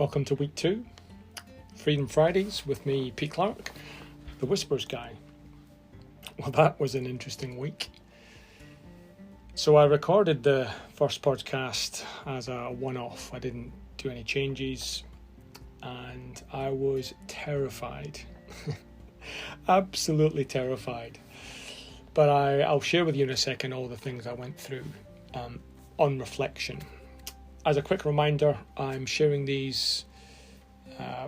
Welcome to week 2, Freedom Fridays with me, Pete Clark, the Whispers guy. Well, that was an interesting week. So I recorded the first podcast as a one-off. I didn't do any changes and I was terrified. Absolutely terrified. But I'll share with you in a second all the things I went through on reflection. As a quick reminder, I'm sharing these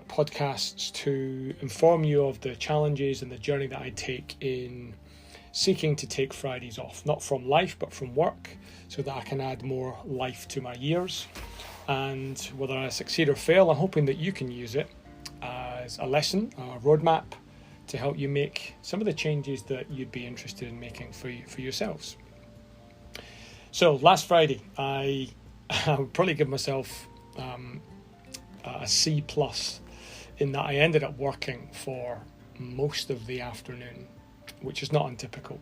podcasts to inform you of the challenges and the journey that I take in seeking to take Fridays off, not from life, but from work, so that I can add more life to my years. And whether I succeed or fail, I'm hoping that you can use it as a lesson, a roadmap, to help you make some of the changes that you'd be interested in making for yourselves. So last Friday, I would probably give myself a C+ in that I ended up working for most of the afternoon, which is not untypical.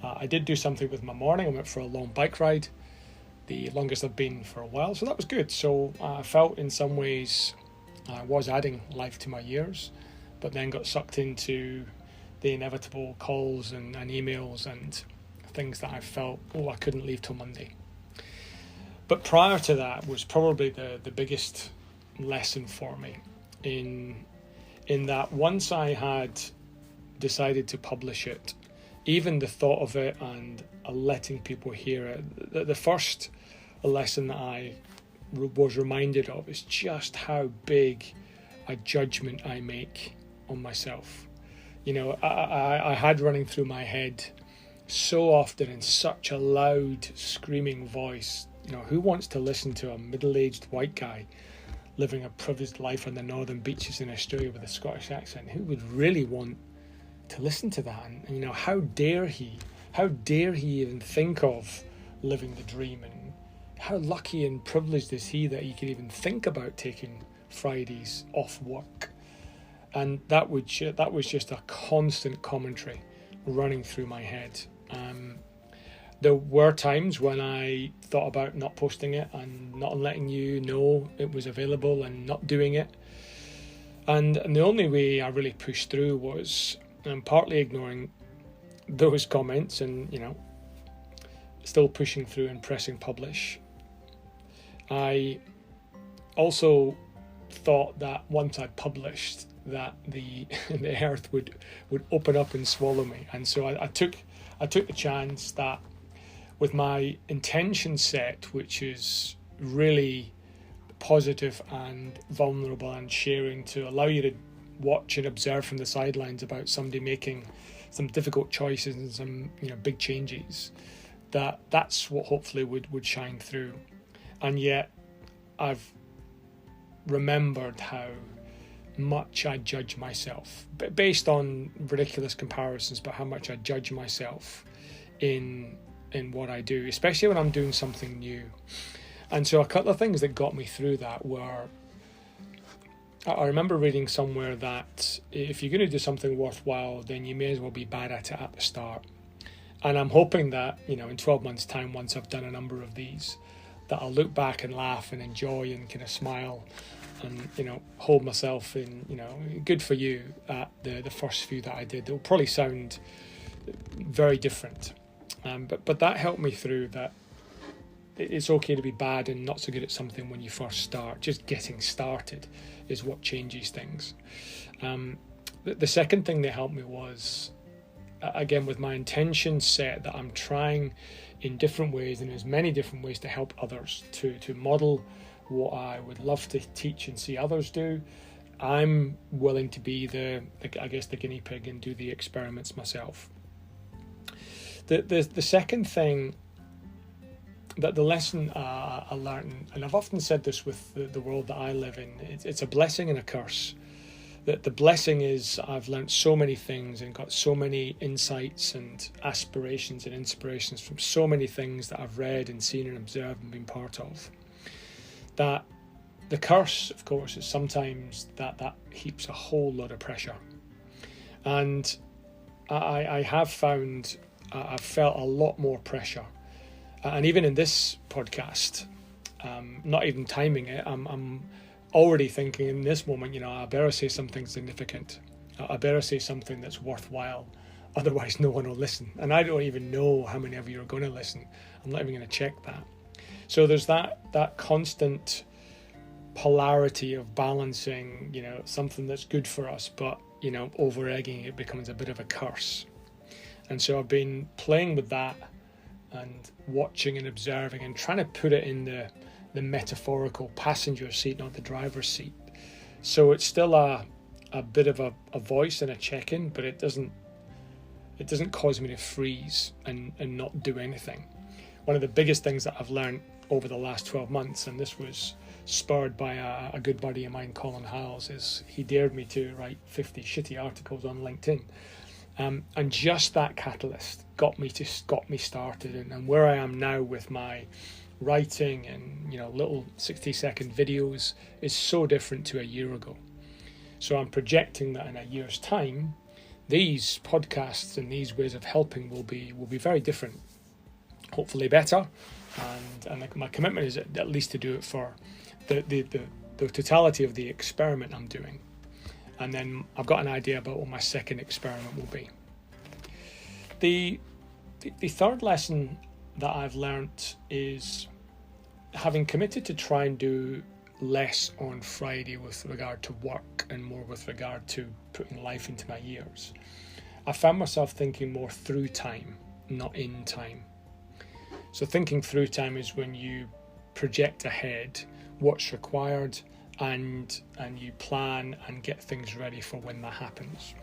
I did do something with my morning. I went for a long bike ride, the longest I've been for a while, so that was good. So I felt in some ways I was adding life to my years, but then got sucked into the inevitable calls and emails and things that I felt, I couldn't leave till Monday. But prior to that was probably the biggest lesson for me in that once I had decided to publish it, even the thought of it and letting people hear it, the first lesson that I was reminded of is just how big a judgment I make on myself. You know, I had running through my head so often in such a loud, screaming voice, who wants to listen to a middle-aged white guy living a privileged life on the northern beaches in Australia with a Scottish accent? Who would really want to listen to that? And how dare he even think of living the dream? And how lucky and privileged is he that he could even think about taking Fridays off work? And that was just a constant commentary running through my head. There were times when I thought about not posting it and not letting you know it was available and not doing it. And the only way I really pushed through was partly ignoring those comments and, still pushing through and pressing publish. I also thought that once I published that the earth would open up and swallow me. And so I took the chance that with my intention set, which is really positive and vulnerable and sharing to allow you to watch and observe from the sidelines about somebody making some difficult choices and some big changes, that's what hopefully would shine through. And yet I've remembered how much I judge myself based on ridiculous comparisons, but how much I judge myself in what I do, especially when I'm doing something new. And so a couple of things that got me through that were, I remember reading somewhere that if you're going to do something worthwhile, then you may as well be bad at it at the start. And I'm hoping that, in 12 months' time, once I've done a number of these, that I'll look back and laugh and enjoy and kind of smile and, hold myself in, good for you at the first few that I did. They'll probably sound very different. But that helped me through that it's okay to be bad and not so good at something when you first start. Just getting started is what changes things. The second thing that helped me was, again, with my intention set that I'm trying in different ways and as many different ways to help others, to model what I would love to teach and see others do. I'm willing to be the guinea pig and do the experiments myself. The second thing, that the lesson I learned, and I've often said this with the world that I live in, it's a blessing and a curse. The blessing is I've learned so many things and got so many insights and aspirations and inspirations from so many things that I've read and seen and observed and been part of. That the curse, of course, is sometimes that heaps a whole lot of pressure. And I have found I've felt a lot more pressure. And even in this podcast, not even timing it, I'm already thinking in this moment, I better say something significant. I better say something that's worthwhile. Otherwise, no one will listen. And I don't even know how many of you are going to listen. I'm not even going to check that. So there's that constant polarity of balancing, something that's good for us, but, over egging it becomes a bit of a curse. And so I've been playing with that and watching and observing and trying to put it in the metaphorical passenger seat, not the driver's seat. So it's still a bit of a voice and a check-in, but it doesn't cause me to freeze and not do anything. One of the biggest things that I've learned over the last 12 months, and this was spurred by a good buddy of mine, Colin Howells, is he dared me to write 50 shitty articles on LinkedIn. And just that catalyst got me started. And where I am now with my writing and, little 60-second videos is so different to a year ago. So I'm projecting that in a year's time, these podcasts and these ways of helping will be very different, hopefully better. And my commitment is at least to do it for the totality of the experiment I'm doing. And then I've got an idea about what my second experiment will be. The third lesson that I've learnt is, having committed to try and do less on Friday with regard to work and more with regard to putting life into my years, I found myself thinking more through time, not in time. So thinking through time is when you project ahead what's required and you plan and get things ready for when that happens.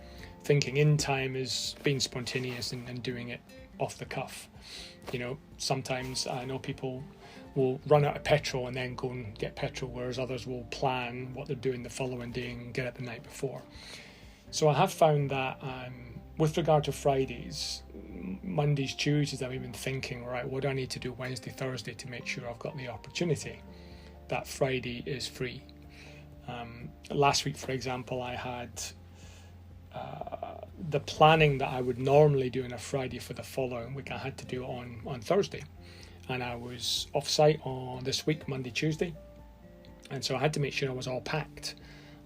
Thinking in time is being spontaneous and doing it off the cuff. Sometimes I know people will run out of petrol and then go and get petrol, whereas others will plan what they're doing the following day and get it the night before. So I have found that with regard to Fridays, Mondays, Tuesdays, I've been thinking, right, what do I need to do Wednesday, Thursday to make sure I've got the opportunity that Friday is free. Last week, for example, I had the planning that I would normally do on a Friday for the following week. I had to do it on Thursday, and I was off-site on this week, Monday, Tuesday, and so I had to make sure I was all packed.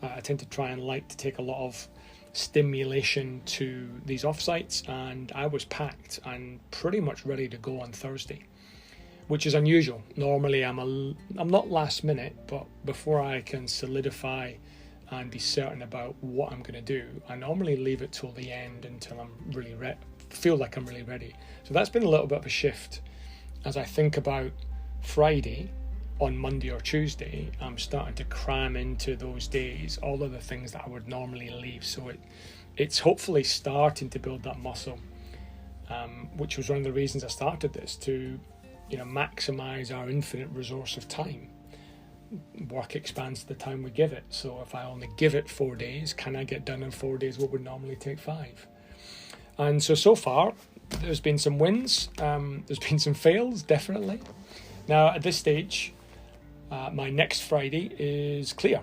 I tend to try and like to take a lot of stimulation to these off-sites, and I was packed and pretty much ready to go on Thursday, which is unusual. Normally I'm not last minute, but before I can solidify and be certain about what I'm going to do, I normally leave it till the end until I'm really feel like I'm really ready. So that's been a little bit of a shift. As I think about Friday, on Monday or Tuesday, I'm starting to cram into those days all of the things that I would normally leave. So it's hopefully starting to build that muscle, which was one of the reasons I started this, to maximize our infinite resource of time. Work expands the time we give it. So if I only give it 4 days, can I get done in 4 days what would normally take 5? And so far, there's been some wins. There's been some fails, definitely. Now, at this stage, my next Friday is clear.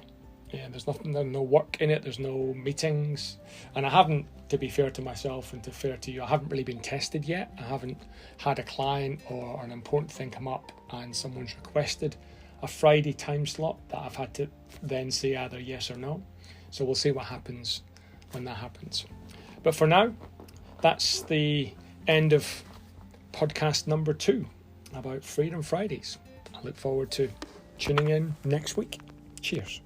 There's no work in it. There's no meetings. And I haven't, to be fair to myself and to fair to you, I haven't really been tested yet. I haven't had a client or an important thing come up and someone's requested a Friday time slot that I've had to then say either yes or no. So we'll see what happens when that happens. But for now, that's the end of podcast number 2 about Freedom Fridays. I look forward to tuning in next week. Cheers.